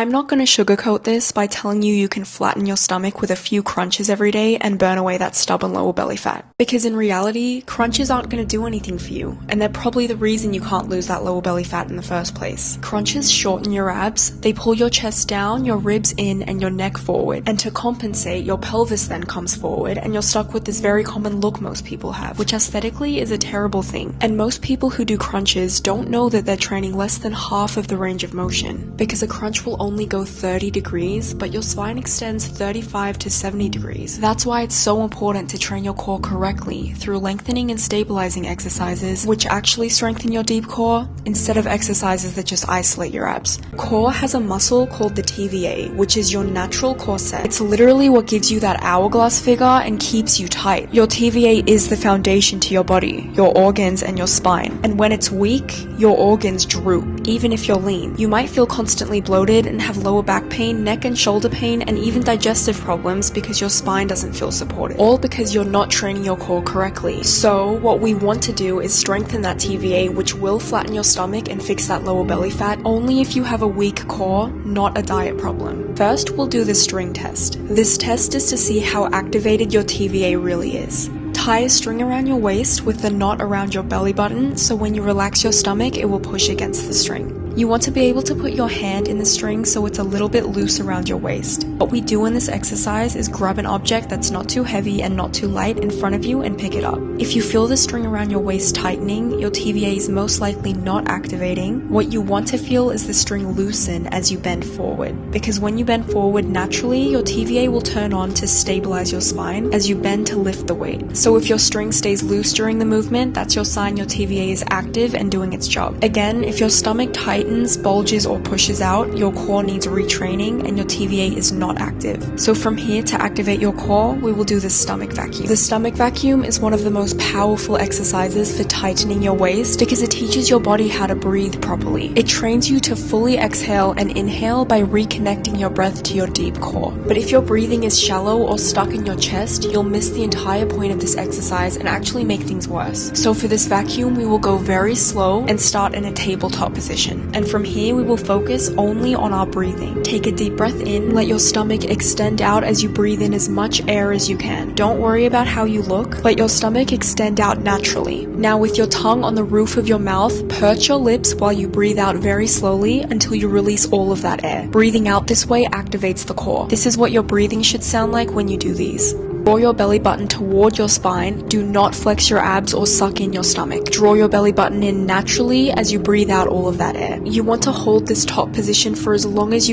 I'm not going to sugarcoat this by telling you can flatten your stomach with a few crunches every day and burn away that stubborn lower belly fat. Because in reality, crunches aren't going to do anything for you, and they're probably the reason you can't lose that lower belly fat in the first place. Crunches shorten your abs, they pull your chest down, your ribs in, and your neck forward, and to compensate, your pelvis then comes forward, and you're stuck with this very common look most people have, which aesthetically is a terrible thing. And most people who do crunches don't know that they're training less than half of the range of motion, because a crunch will only go 30 degrees, but your spine extends 35 to 70 degrees. That's why it's so important to train your core correctly through lengthening and stabilizing exercises, which actually strengthen your deep core, instead of exercises that just isolate your abs. Core has a muscle called the TVA, which is your natural corset. It's literally what gives you that hourglass figure and keeps you tight. Your TVA is the foundation to your body, your organs, and your spine. And when it's weak, your organs droop, even if you're lean. You might feel constantly bloated and have lower back pain, neck and shoulder pain, and even digestive problems because your spine doesn't feel supported. All because you're not training your core correctly. So what we want to do is strengthen that TVA, which will flatten your stomach and fix that lower belly fat only if you have a weak core, not a diet problem. First, we'll do the string test. This test is to see how activated your TVA really is. Tie a string around your waist with the knot around your belly button, so when you relax your stomach, it will push against the string. You want to be able to put your hand in the string so it's a little bit loose around your waist. What we do in this exercise is grab an object that's not too heavy and not too light in front of you and pick it up. If you feel the string around your waist tightening, your TVA is most likely not activating. What you want to feel is the string loosen as you bend forward, because when you bend forward naturally, your TVA will turn on to stabilize your spine as you bend to lift the weight. So if your string stays loose during the movement, that's your sign your TVA is active and doing its job. Again, if your stomach tightens, bulges, or pushes out, your core needs retraining and your TVA is not active. So from here, to activate your core, we will do the stomach vacuum. The stomach vacuum is one of the most powerful exercises for tightening your waist because it teaches your body how to breathe properly. It trains you to fully exhale and inhale by reconnecting your breath to your deep core. But if your breathing is shallow or stuck in your chest, you'll miss the entire point of this exercise and actually make things worse. So for this vacuum, we will go very slow and start in a tabletop position. And from here, we will focus only on our breathing. Take a deep breath in, let your stomach extend out as you breathe in as much air as you can. Don't worry about how you look, let your stomach extend out naturally. Now with your tongue on the roof of your mouth, perch your lips while you breathe out very slowly until you release all of that air. Breathing out this way activates the core. This is what your breathing should sound like when you do these. Draw your belly button toward your spine. Do not flex your abs or suck in your stomach. Draw your belly button in naturally as you breathe out all of that air. You want to hold this top position for as long as you